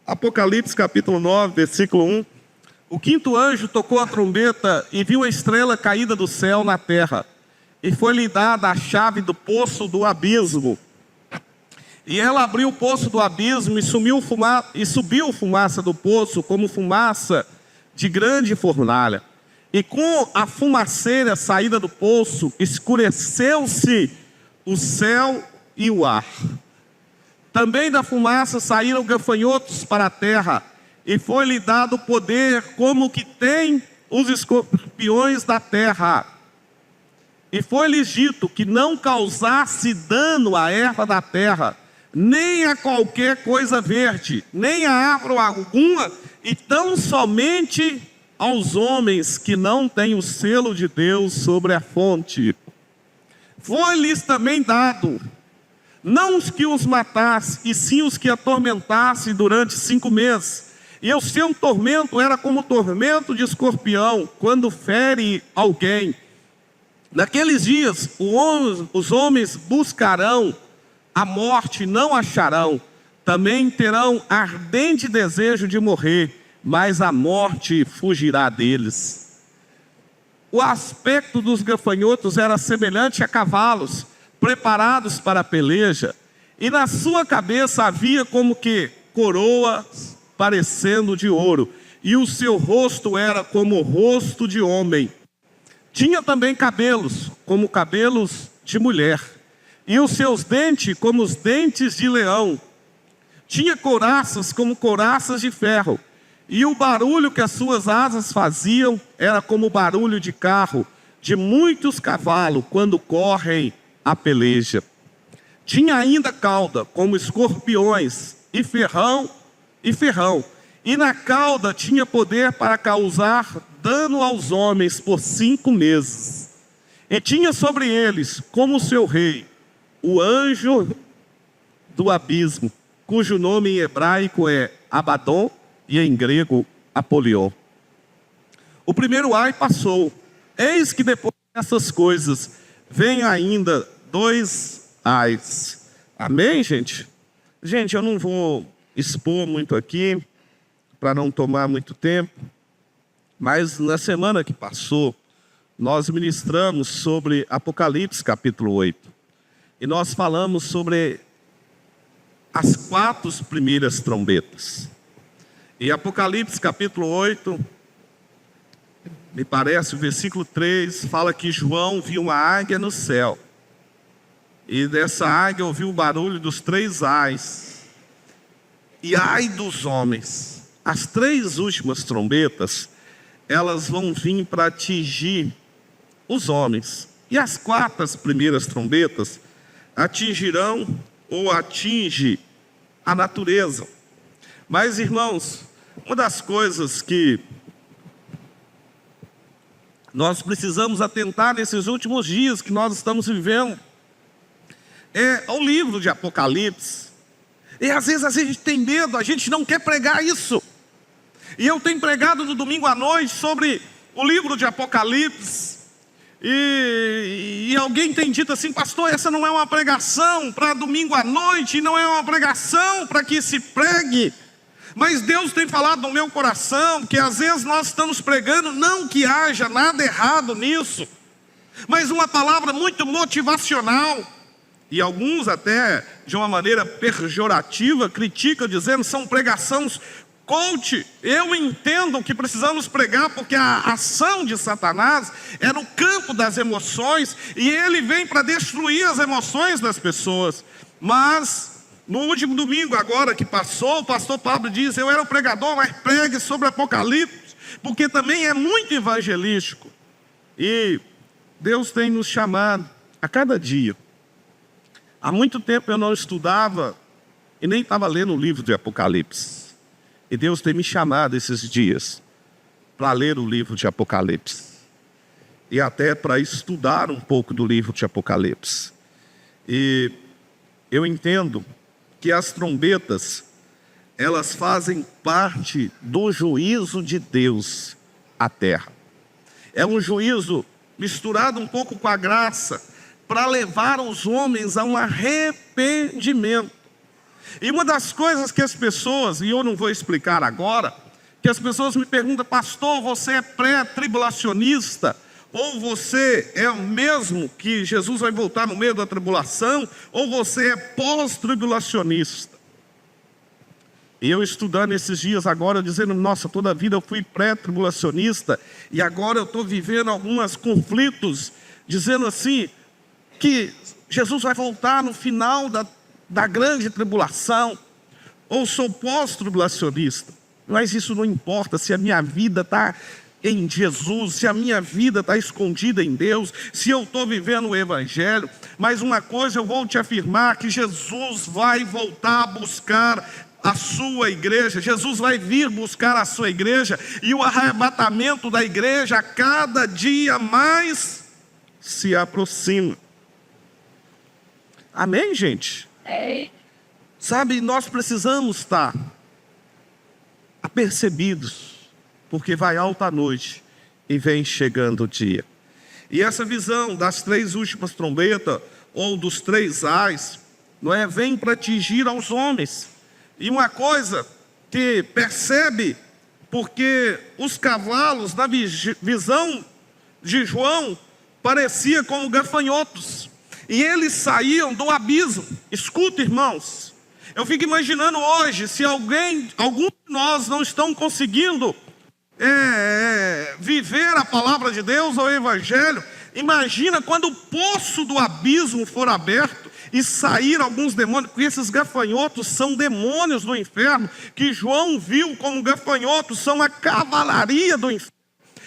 Apocalipse capítulo 9, versículo 1. O quinto anjo tocou a trombeta e viu a estrela caída do céu na terra. E foi-lhe dada a chave do poço do abismo. E ela abriu o poço do abismo e subiu fumaça do poço como fumaça de grande fornalha. E com a fumaceira saída do poço, escureceu-se o céu e o ar. Também da fumaça saíram gafanhotos para a terra, e foi-lhe dado poder como que tem os escorpiões da terra. E foi-lhes dito que não causasse dano à erva da terra, nem a qualquer coisa verde, nem a árvore alguma, e tão somente aos homens que não têm o selo de Deus sobre a fonte. Foi-lhes também dado, não os que os matasse, e sim os que atormentasse durante 5 meses. E o seu tormento era como o tormento de escorpião, quando fere alguém. Naqueles dias, os homens buscarão a morte, não acharão. Também terão ardente desejo de morrer, mas a morte fugirá deles. O aspecto dos gafanhotos era semelhante a cavalos, preparados para a peleja, e na sua cabeça havia como que coroas parecendo de ouro, e o seu rosto era como o rosto de homem. Tinha também cabelos, como cabelos de mulher, e os seus dentes como os dentes de leão. Tinha couraças como couraças de ferro, e o barulho que as suas asas faziam era como o barulho de carro, de muitos cavalos, quando correm a peleja. Tinha ainda cauda, como escorpiões, e ferrão, e na cauda tinha poder para causar dano aos homens por 5 meses. E tinha sobre eles, como seu rei, o anjo do abismo, cujo nome em hebraico é Abaddon e em grego Apolion. O primeiro ai passou. Eis que depois dessas coisas vem ainda 2 ais. Amém, gente? Gente, eu não vou expor muito aqui, para não tomar muito tempo, mas na semana que passou, nós ministramos sobre Apocalipse capítulo 8. E nós falamos sobre as 4 primeiras trombetas. E Apocalipse capítulo 8, me parece, o versículo 3, fala que João viu uma águia no céu. E dessa águia ouviu o barulho dos 3 ais. E ai dos homens. As 3 últimas trombetas, elas vão vir para atingir os homens. E as 4 primeiras trombetas atingirão ou atinge a natureza. Mas, irmãos, uma das coisas que nós precisamos atentar nesses últimos dias que nós estamos vivendo é o livro de Apocalipse. E às vezes a gente tem medo, a gente não quer pregar isso. E eu tenho pregado no domingo à noite sobre o livro de Apocalipse. E alguém tem dito assim: pastor, essa não é uma pregação para domingo à noite, não é uma pregação para que se pregue. Mas Deus tem falado no meu coração que às vezes nós estamos pregando, não que haja nada errado nisso, mas uma palavra muito motivacional. E alguns até de uma maneira pejorativa criticam, dizendo que são pregações coach. Eu entendo que precisamos pregar, porque a ação de Satanás é no campo das emoções, e ele vem para destruir as emoções das pessoas. Mas no último domingo agora que passou, o pastor Pablo diz: eu era o pregador, mas pregue sobre Apocalipse, porque também é muito evangelístico. E Deus tem nos chamado a cada dia. Há muito tempo eu não estudava e nem estava lendo o livro de Apocalipse. E Deus tem me chamado esses dias para ler o livro de Apocalipse. E até para estudar um pouco do livro de Apocalipse. E eu entendo que as trombetas, elas fazem parte do juízo de Deus à terra. É um juízo misturado um pouco com a graça, para levar os homens a um arrependimento. E uma das coisas que as pessoas, e eu não vou explicar agora, que as pessoas me perguntam: pastor, você é pré-tribulacionista? Ou você é o mesmo que Jesus vai voltar no meio da tribulação? Ou você é pós-tribulacionista? E eu estudando esses dias agora, dizendo: nossa, toda a vida eu fui pré-tribulacionista, e agora eu estou vivendo alguns conflitos, dizendo assim, que Jesus vai voltar no final da grande tribulação. Ou sou pós-tribulacionista. Mas isso não importa se a minha vida está em Jesus, se a minha vida está escondida em Deus, se eu estou vivendo o Evangelho. Mas uma coisa eu vou te afirmar, que Jesus vai voltar a buscar a sua igreja. Jesus vai vir buscar a sua igreja, e o arrebatamento da igreja a cada dia mais se aproxima. Amém, gente? Sabe, nós precisamos estar apercebidos, porque vai alta a noite e vem chegando o dia. E essa visão das 3 últimas trombetas, ou dos 3 ais, não é, vem para atingir aos homens. E uma coisa que percebe, porque os cavalos, na visão de João, parecia como gafanhotos, e eles saíam do abismo. Escuta, irmãos, eu fico imaginando hoje, se alguns de nós não estão conseguindo viver a palavra de Deus ou o Evangelho. Imagina quando o poço do abismo for aberto e sair alguns demônios, porque esses gafanhotos são demônios do inferno, que João viu como gafanhotos, são a cavalaria do inferno.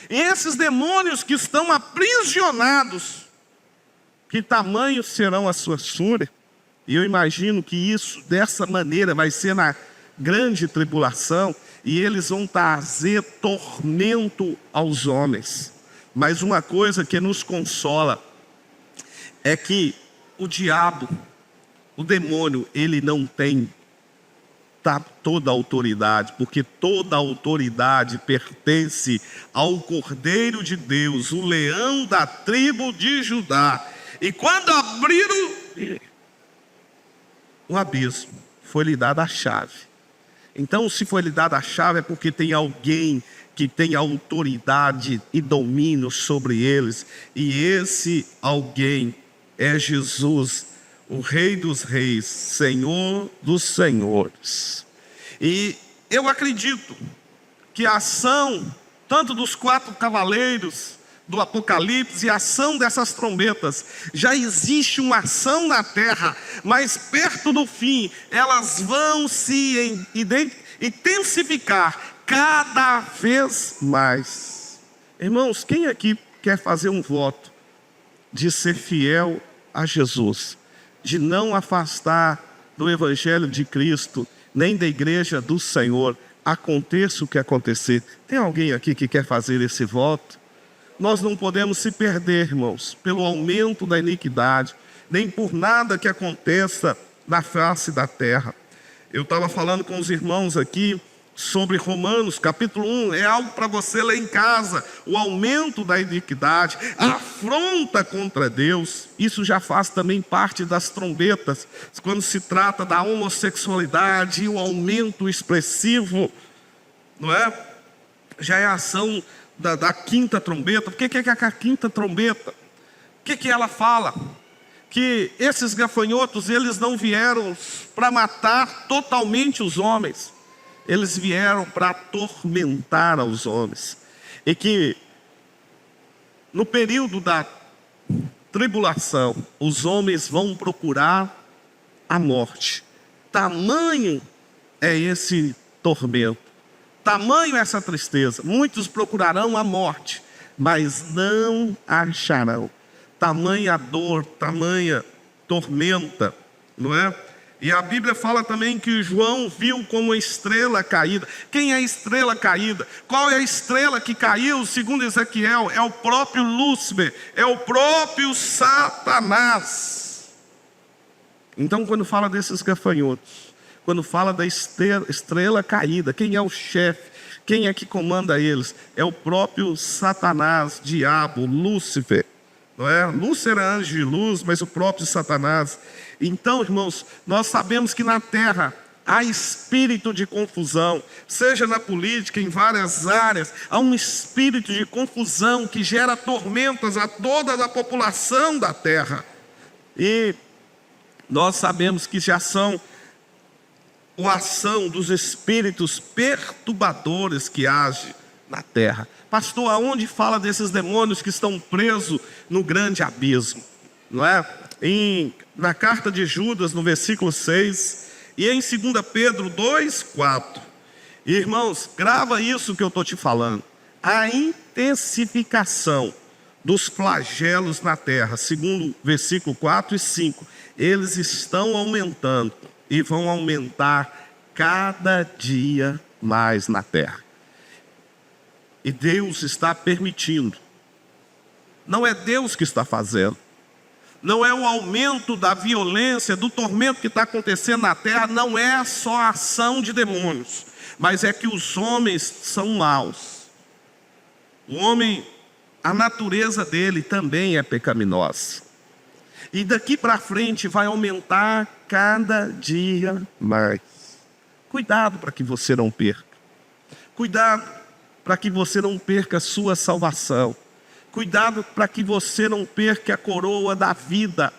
E esses demônios que estão aprisionados, que tamanho serão as suas fúrias? E eu imagino que isso, dessa maneira, vai ser na grande tribulação, e eles vão trazer tormento aos homens. Mas uma coisa que nos consola é que o diabo, o demônio, ele não tem toda a autoridade, porque toda a autoridade pertence ao Cordeiro de Deus, o leão da tribo de Judá. E quando abriram o abismo, foi-lhe dada a chave. Então, se foi-lhe dada a chave, é porque tem alguém que tem autoridade e domínio sobre eles. E esse alguém é Jesus, o Rei dos Reis, Senhor dos Senhores. E eu acredito que a ação, tanto dos 4 cavaleiros do Apocalipse e a ação dessas trombetas, já existe uma ação na terra, mas perto do fim, elas vão se intensificar cada vez mais. Irmãos, quem aqui quer fazer um voto de ser fiel a Jesus, de não afastar do Evangelho de Cristo, nem da igreja do Senhor, aconteça o que acontecer? Tem alguém aqui que quer fazer esse voto? Nós não podemos se perder, irmãos, pelo aumento da iniquidade, nem por nada que aconteça na face da terra. Eu estava falando com os irmãos aqui sobre Romanos, capítulo 1, é algo para você ler em casa. O aumento da iniquidade, a afronta contra Deus, isso já faz também parte das trombetas, quando se trata da homossexualidade e o aumento expressivo, não é? Já é a ação da 5ª trombeta. O que é a 5ª trombeta? O que ela fala? Que esses gafanhotos, eles não vieram para matar totalmente os homens, eles vieram para atormentar aos homens. E que no período da tribulação, os homens vão procurar a morte. Tamanho é esse tormento, tamanho é essa tristeza. Muitos procurarão a morte, mas não acharão. Tamanha dor, tamanha tormenta, não é? E a Bíblia fala também que João viu como estrela caída. Quem é a estrela caída? Qual é a estrela que caiu? Segundo Ezequiel, é o próprio Lúcifer, é o próprio Satanás. Então, quando fala desses gafanhotos, quando fala da estrela caída, quem é o chefe? Quem é que comanda eles? É o próprio Satanás, diabo, Lúcifer. Não é? Lúcifer era anjo de luz, mas o próprio Satanás, Então, irmãos, nós sabemos que na terra há espírito de confusão, seja na política, em várias áreas, há um espírito de confusão que gera tormentas a toda a população da terra. E nós sabemos que já são a ação dos espíritos perturbadores que agem na terra. Pastor, aonde fala desses demônios que estão presos no grande abismo? Não é? Na carta de Judas, no versículo 6, e em 2 Pedro 2, 4. Irmãos, grava isso que eu estou te falando. A intensificação dos flagelos na terra, segundo versículo 4 e 5, eles estão aumentando e vão aumentar cada dia mais na terra. E Deus está permitindo. Não é Deus que está fazendo. Não é o aumento da violência, do tormento que está acontecendo na terra, não é só a ação de demônios, mas é que os homens são maus. O homem, a natureza dele também é pecaminosa. E daqui para frente vai aumentar cada dia mais. Cuidado para que você não perca. Cuidado para que você não perca a sua salvação. Cuidado para que você não perca a coroa da vida.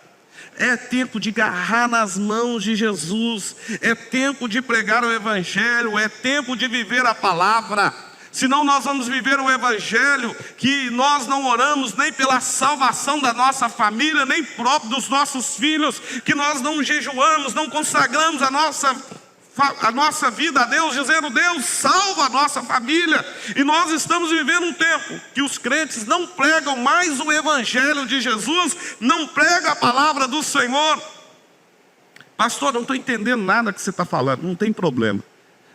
É tempo de agarrar nas mãos de Jesus. É tempo de pregar o Evangelho. É tempo de viver a palavra. Senão nós vamos viver um Evangelho que nós não oramos nem pela salvação da nossa família, nem próprio dos nossos filhos, que nós não jejuamos, não consagramos a nossa vida a Deus, dizendo: Deus, salva a nossa família. E nós estamos vivendo um tempo que os crentes não pregam mais o Evangelho de Jesus, não pregam a palavra do Senhor. Pastor, não estou entendendo nada que você está falando. Não tem problema.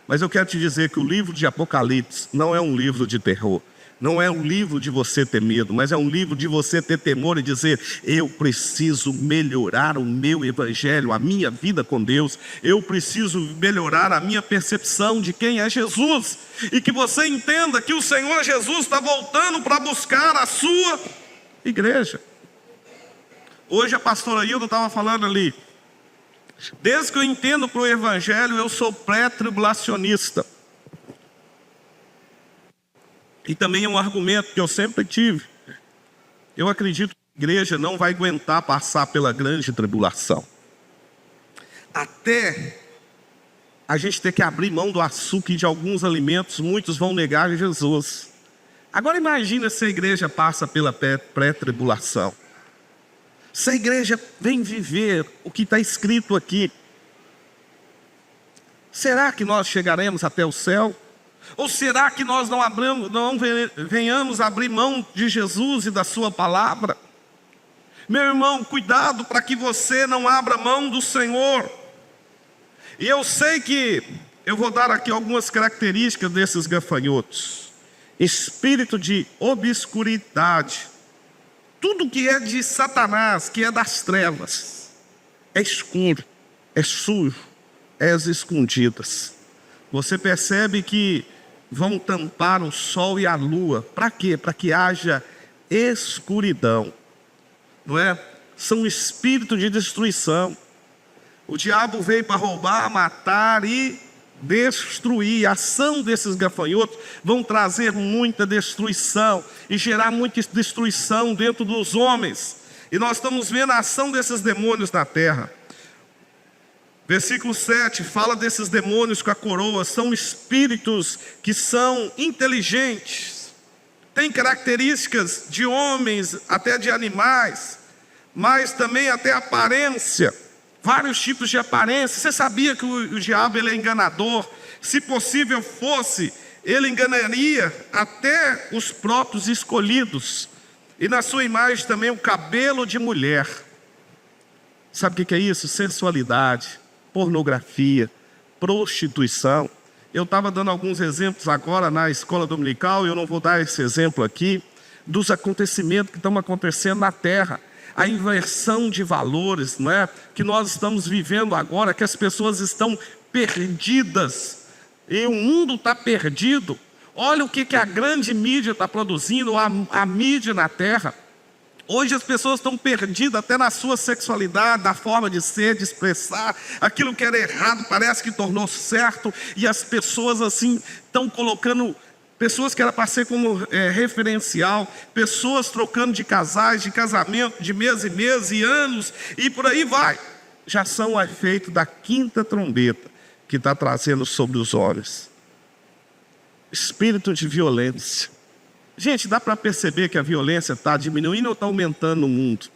Mas eu quero te dizer que o livro de Apocalipse não é um livro de terror. Não é um livro de você ter medo, mas é um livro de você ter temor e dizer: eu preciso melhorar o meu evangelho, a minha vida com Deus. Eu preciso melhorar a minha percepção de quem é Jesus. E que você entenda que o Senhor Jesus está voltando para buscar a sua igreja. Hoje a pastora Hilda estava falando ali. Desde que eu entendo para o evangelho, eu sou pré-tribulacionista. E também é um argumento que eu sempre tive. Eu acredito que a igreja não vai aguentar passar pela grande tribulação. Até a gente ter que abrir mão do açúcar e de alguns alimentos, muitos vão negar Jesus. Agora imagina se a igreja passa pela pré-tribulação. Se a igreja vem viver o que está escrito aqui, será que nós chegaremos até o céu? Ou será que nós não venhamos abrir mão de Jesus e da sua palavra? Meu irmão, cuidado para que você não abra mão do Senhor. E eu sei que eu vou dar aqui algumas características desses gafanhotos. Espírito de obscuridade. Tudo que é de Satanás, que é das trevas, é escuro, é sujo, é as escondidas. Você percebe que vão tampar o sol e a lua. Para quê? Para que haja escuridão. Não é? São espíritos de destruição. O diabo veio para roubar, matar e destruir. A ação desses gafanhotos vão trazer muita destruição e gerar muita destruição dentro dos homens. E nós estamos vendo a ação desses demônios na terra. Versículo 7 fala desses demônios com a coroa. São espíritos que são inteligentes, têm características de homens, até de animais, mas também até aparência. Vários tipos de aparência. Você sabia que o diabo ele é enganador? Se possível fosse, ele enganaria até os próprios escolhidos. E na sua imagem também o cabelo de mulher. Sabe o que é isso? Sensualidade, pornografia, prostituição. Eu estava dando alguns exemplos agora na escola dominical, eu não vou dar esse exemplo aqui, dos acontecimentos que estão acontecendo na terra. A inversão de valores, não é? Que nós estamos vivendo agora, que as pessoas estão perdidas, e o mundo está perdido. Olha o que a grande mídia está produzindo, a mídia na terra. Hoje as pessoas estão perdidas até na sua sexualidade, na forma de ser, de expressar. Aquilo que era errado parece que tornou certo. E as pessoas assim estão colocando pessoas que era para ser como referencial, pessoas trocando de casais, de casamento, de mês em mês e anos, e por aí vai. Já são o efeito da quinta trombeta que está trazendo sobre os olhos. Espírito de violência. Gente, dá para perceber que a violência está diminuindo ou está aumentando no mundo?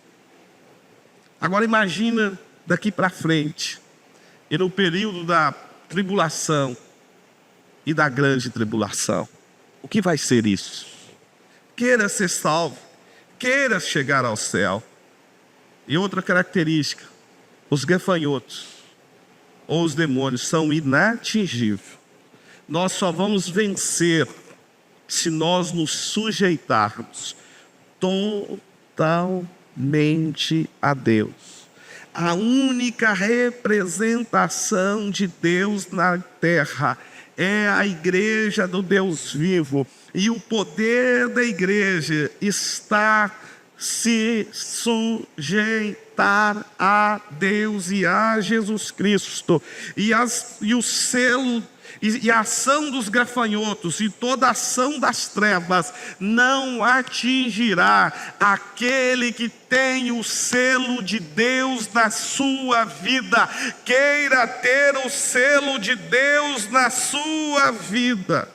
Agora imagina daqui para frente, e no período da tribulação e da grande tribulação. O que vai ser isso? Queira ser salvo, queira chegar ao céu. E outra característica, os gafanhotos ou os demônios são inatingíveis. Nós só vamos vencer se nós nos sujeitarmos totalmente a Deus. A única representação de Deus na terra é a igreja do Deus vivo. E o poder da igreja está se sujeitar a Deus e a Jesus Cristo. E o selo e a ação dos gafanhotos e toda a ação das trevas não atingirá aquele que tem o selo de Deus na sua vida. Queira ter o selo de Deus na sua vida.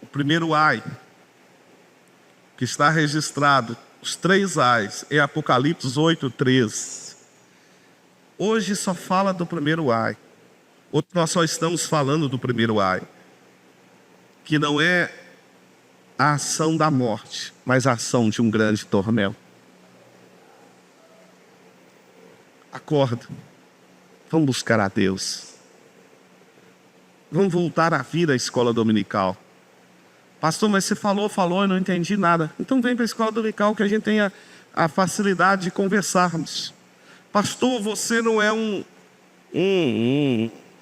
O primeiro ai que está registrado, os 3 ais, é Apocalipse 8:13. Hoje só fala do primeiro ai. Hoje nós só estamos falando do primeiro ai, que não é a ação da morte, mas a ação de um grande tormento. Acorda, vamos buscar a Deus. Vamos voltar a vir à escola dominical. Pastor, mas você falou, eu não entendi nada. Então vem para a escola dominical que a gente tenha a facilidade de conversarmos. Pastor, você não é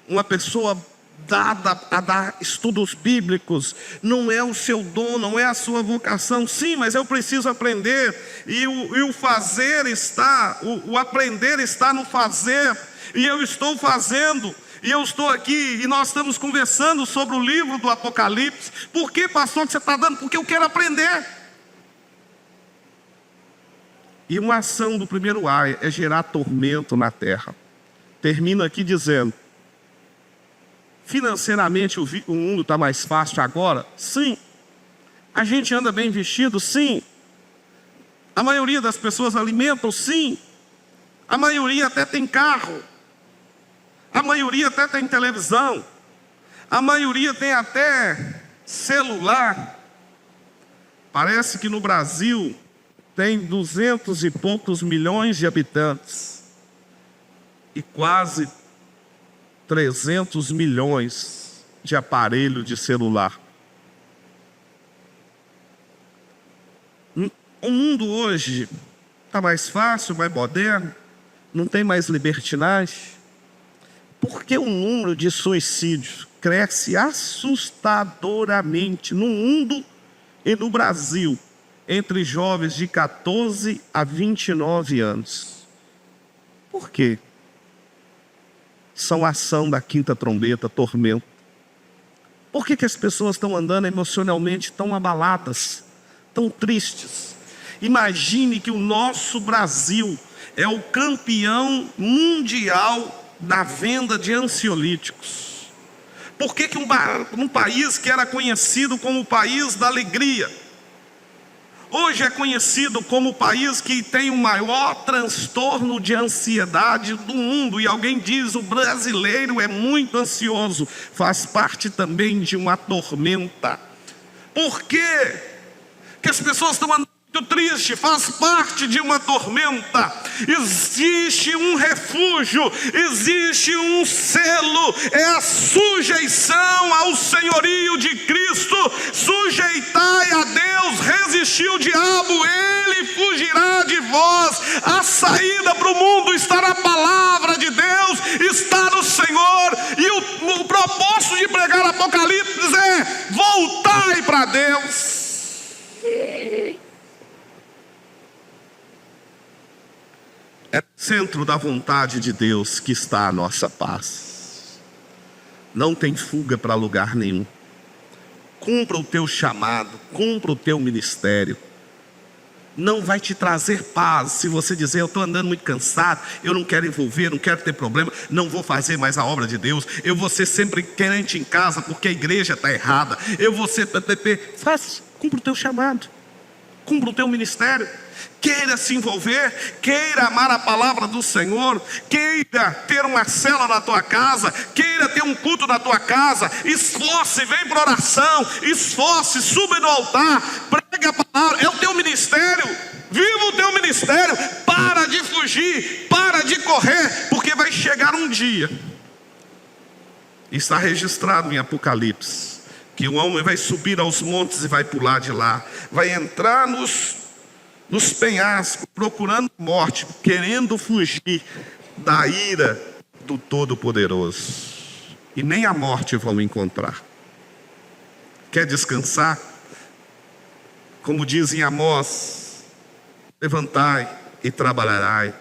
uma pessoa dada a dar estudos bíblicos, não é o seu dom, não é a sua vocação. Sim, mas eu preciso aprender, e o fazer está, o aprender está no fazer, e eu estou fazendo. E eu estou aqui e nós estamos conversando sobre o livro do Apocalipse. Por que, pastor, que você está dando? Porque eu quero aprender. E uma ação do primeiro ai é gerar tormento na terra. Termina aqui dizendo: financeiramente o mundo está mais fácil agora? Sim. A gente anda bem vestido? Sim. A maioria das pessoas alimentam? Sim. A maioria até tem carro. A maioria até tem televisão. A maioria tem até celular. Parece que no Brasil tem 200 e poucos milhões de habitantes e quase 300 milhões de aparelho de celular. O mundo hoje está mais fácil, mais moderno, não tem mais libertinagem. Por que o número de suicídios cresce assustadoramente no mundo e no Brasil entre jovens de 14 a 29 anos? Por quê? São a ação da quinta trombeta, tormento. Por que as pessoas estão andando emocionalmente tão abaladas, tão tristes? Imagine que o nosso Brasil é o campeão mundial da venda de ansiolíticos. Por que um país que era conhecido como o país da alegria, hoje é conhecido como o país que tem o maior transtorno de ansiedade do mundo? E alguém diz: o brasileiro é muito ansioso. Faz parte também de uma tormenta. Por quê que as pessoas estão andando muito triste? Faz parte de uma tormenta. Existe um refúgio, existe um selo, é a sujeição ao senhorio de Cristo. Sujeitai a Deus, resistir o diabo, ele fugirá de vós. A saída para o mundo está na palavra de Deus, está no Senhor. E o propósito de pregar a Apocalipse é: voltai para Deus. É no centro da vontade de Deus que está a nossa paz. Não tem fuga para lugar nenhum. Cumpra o teu chamado, cumpra o teu ministério. Não vai te trazer paz se você dizer: eu estou andando muito cansado, eu não quero envolver, não quero ter problema, não vou fazer mais a obra de Deus, eu vou ser sempre crente em casa porque a igreja está errada, eu vou ser... Cumpra o teu chamado, cumpra o teu ministério. Queira se envolver, queira amar a palavra do Senhor, queira ter uma cela na tua casa, queira ter um culto na tua casa. Esforce, vem para oração, esforce, suba no altar, pregue a palavra. É o teu ministério, viva o teu ministério. Para de fugir, para de correr, porque vai chegar um dia, está registrado em Apocalipse, que o homem vai subir aos montes e vai pular de lá, vai entrar nos penhascos, procurando morte, querendo fugir da ira do Todo-Poderoso. E nem a morte vão encontrar. Quer descansar? Como diz em Amós: levantai e trabalhai,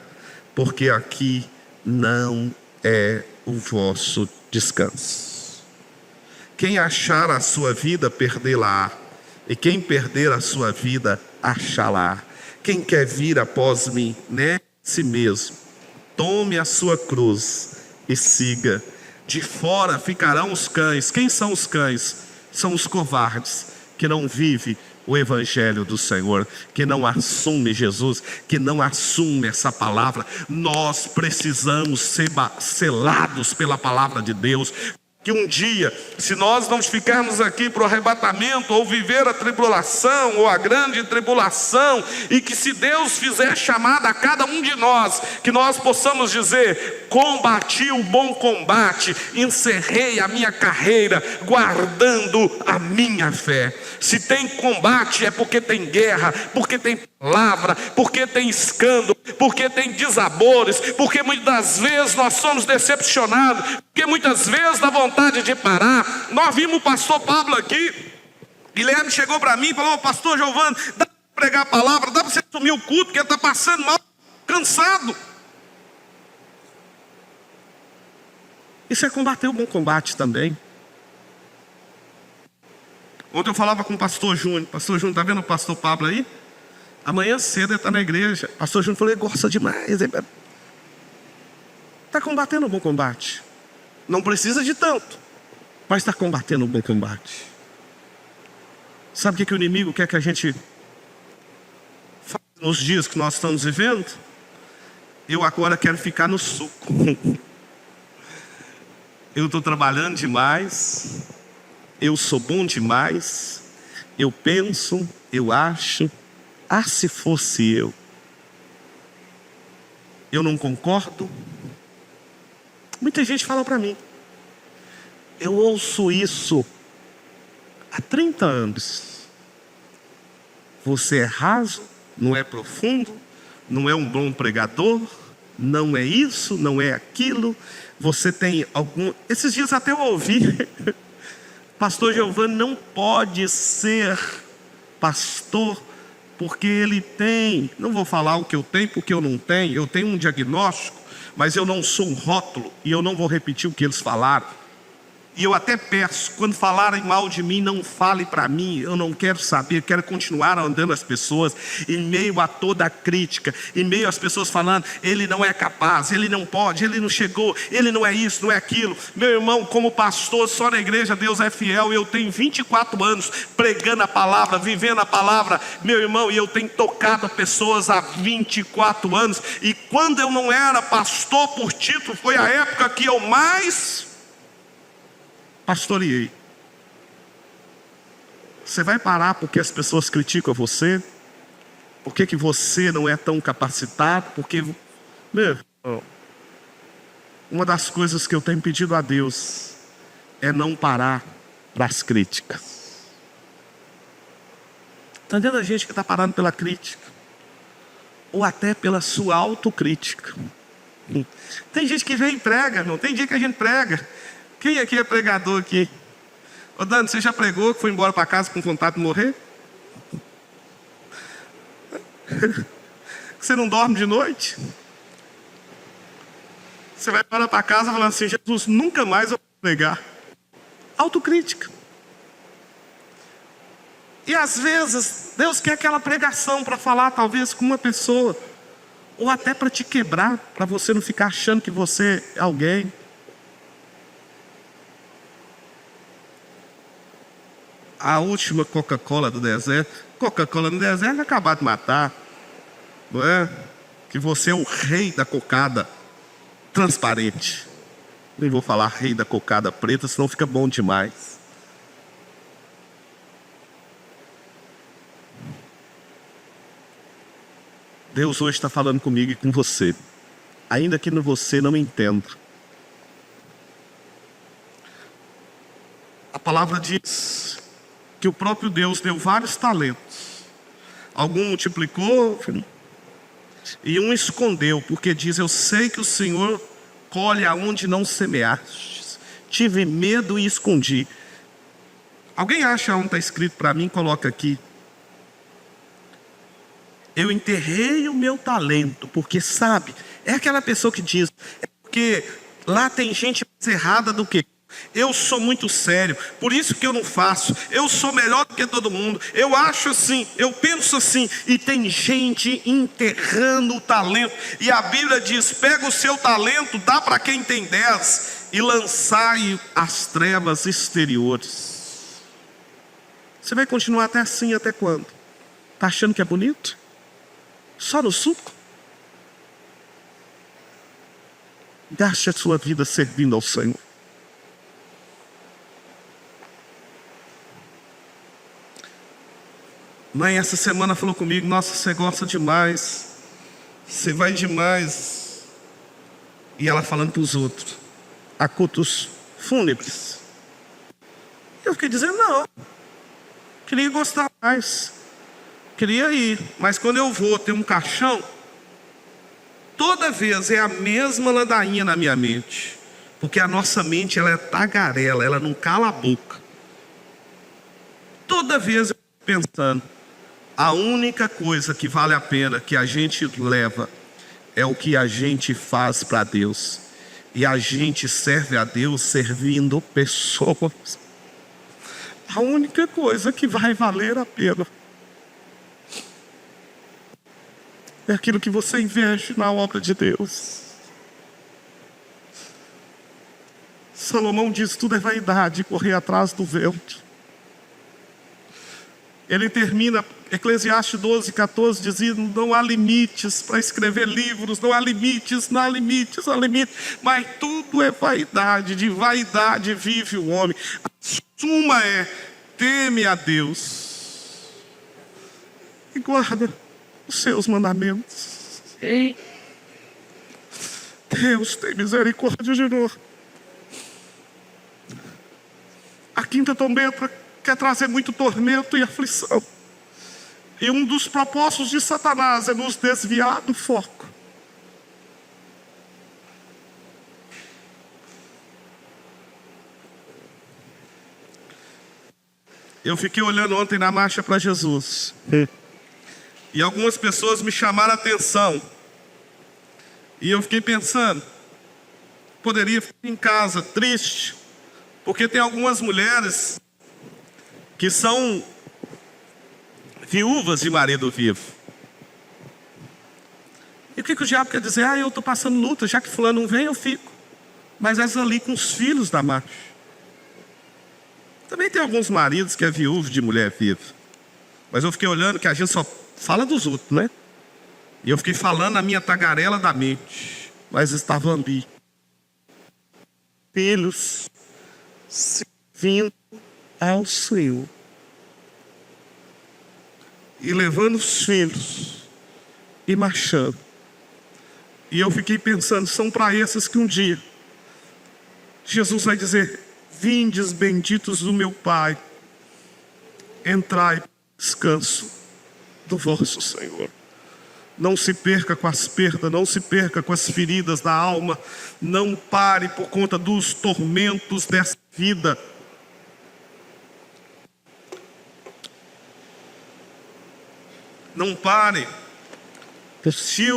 porque aqui não é o vosso descanso. Quem achar a sua vida, perdê-la-á, e quem perder a sua vida, achá-la. Quem quer vir após mim, negue a si mesmo, tome a sua cruz e siga. De fora ficarão os cães. Quem são os cães? São os covardes, que não vivem o evangelho do Senhor, que não assume Jesus, que não assume essa palavra. Nós precisamos ser selados pela palavra de Deus. Que um dia, se nós não ficarmos aqui para o arrebatamento, ou viver a tribulação, ou a grande tribulação, e que se Deus fizer chamada a cada um de nós, que nós possamos dizer: combati o bom combate, encerrei a minha carreira, guardando a minha fé. Se tem combate é porque tem guerra, porque tem palavra, porque tem escândalo, porque tem desabores, porque muitas vezes nós somos decepcionados, porque muitas vezes dá vontade de parar. Nós vimos o pastor Pablo aqui, Guilherme chegou para mim e falou: pastor Giovanni, dá para pregar a palavra, dá para você assumir o culto, porque ele está passando mal, cansado. Isso é combater o bom combate também. Ontem eu falava com o pastor Júnior. Pastor Júnior, está vendo o pastor Pablo aí? Amanhã cedo ele está na igreja. Pastor Júnior falou: ele gosta demais. Está combatendo o bom combate. Não precisa de tanto, mas está combatendo o bom combate. Sabe o que o inimigo quer que a gente faça nos dias que nós estamos vivendo? Eu agora quero ficar no suco. Eu estou trabalhando demais, eu sou bom demais, eu penso, eu acho, se fosse eu não concordo. Muita gente fala para mim, eu ouço isso há 30 anos. Você é raso, não é profundo, não é um bom pregador, não é isso, não é aquilo. Você tem algum... Esses dias até eu ouvi, pastor Giovanni não pode ser pastor porque ele tem... Não vou falar o que eu tenho porque eu não tenho. Eu tenho um diagnóstico, mas eu não sou um rótulo e eu não vou repetir o que eles falaram. E eu até peço, quando falarem mal de mim, não fale para mim, eu não quero saber, eu quero continuar andando as pessoas, em meio a toda a crítica, em meio às pessoas falando: ele não é capaz, ele não pode, ele não chegou, ele não é isso, não é aquilo. Meu irmão, como pastor, só na igreja Deus é fiel, eu tenho 24 anos pregando a palavra, vivendo a palavra, meu irmão, e eu tenho tocado pessoas há 24 anos, e quando eu não era pastor por título, foi a época que eu mais pastoreei. Você vai parar porque as pessoas criticam você? Por que você não é tão capacitado? Porque, meu irmão, uma das coisas que eu tenho pedido a Deus é não parar para as críticas. Está vendo a gente que está parando pela crítica? Ou até pela sua autocrítica. Tem gente que vem e prega, não tem dia que a gente prega. Quem aqui é pregador aqui? Ô Dani, você já pregou que foi embora para casa com vontade de morrer? Você não dorme de noite? Você vai embora para casa falando assim: Jesus, nunca mais eu vou pregar. Autocrítica. E às vezes Deus quer aquela pregação para falar talvez com uma pessoa, ou até para te quebrar, para você não ficar achando que você é alguém. A última Coca-Cola do deserto, Coca-Cola no deserto vai acabar de matar, não é? Que você é o rei da cocada transparente. Nem vou falar rei da cocada preta, senão fica bom demais. Deus hoje está falando comigo e com você, ainda que você não entenda. A palavra diz que o próprio Deus deu vários talentos. Algum multiplicou e um escondeu, porque diz: eu sei que o Senhor colhe aonde não semeastes. Tive medo e escondi. Alguém acha onde está escrito para mim? Coloca aqui. Eu enterrei o meu talento, porque sabe, é aquela pessoa que diz: é porque lá tem gente mais errada do que eu, sou muito sério, por isso que eu não faço, eu sou melhor do que todo mundo, eu acho assim, eu penso assim. E tem gente enterrando o talento, e a Bíblia diz: pega o seu talento, dá para quem tem 10 e lançai as trevas exteriores. Você vai continuar até assim até quando? Está achando que é bonito? Só no suco? Gaste a sua vida servindo ao Senhor. Mãe, essa semana falou comigo: nossa, você gosta demais, você vai demais. E ela falando para os outros, a cultos fúnebres. Eu fiquei dizendo: não, queria gostar mais, queria ir, mas quando eu vou ter um caixão, toda vez é a mesma ladainha na minha mente, porque a nossa mente, ela é tagarela, ela não cala a boca. Toda vez eu fico pensando: a única coisa que vale a pena que a gente leva é o que a gente faz para Deus. E a gente serve a Deus servindo pessoas. A única coisa que vai valer a pena é aquilo que você investe na obra de Deus. Salomão diz: tudo é vaidade, correr atrás do vento. Ele termina Eclesiastes 12:14 dizendo: não há limites para escrever livros, não há limites, não há limites, não há limites. Mas tudo é vaidade, de vaidade vive o homem. A suma é: teme a Deus e guarda os seus mandamentos. Deus tem misericórdia de nós. A quinta trombeta quer trazer muito tormento e aflição. E um dos propósitos de Satanás é nos desviar do foco. Eu fiquei olhando ontem na marcha para Jesus. E algumas pessoas me chamaram a atenção. E eu fiquei pensando, poderia ficar em casa triste, porque tem algumas mulheres que são viúvas de marido vivo. E o que o diabo quer dizer? Eu estou passando luta, já que fulano não vem, eu fico. Mas essa ali com os filhos da marcha. Também tem alguns maridos que é viúvo de mulher viva. Mas eu fiquei olhando que a gente só fala dos outros, né? E eu fiquei falando a minha tagarela da mente. Mas estava ali. Filhos servindo ao Senhor. E levando os filhos e marchando. E eu fiquei pensando, são para esses que um dia Jesus vai dizer: vindes benditos do meu Pai, entrai no descanso do vosso Senhor. Não se perca com as perdas, não se perca com as feridas da alma, não pare por conta dos tormentos dessa vida. Não pare. Se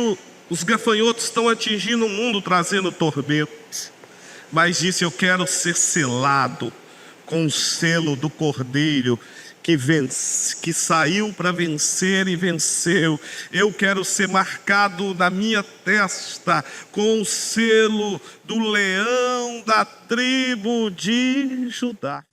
os gafanhotos estão atingindo o mundo, trazendo tormentos, mas disse: eu quero ser selado com o selo do Cordeiro que saiu para vencer e venceu. Eu quero ser marcado na minha testa com o selo do leão da tribo de Judá.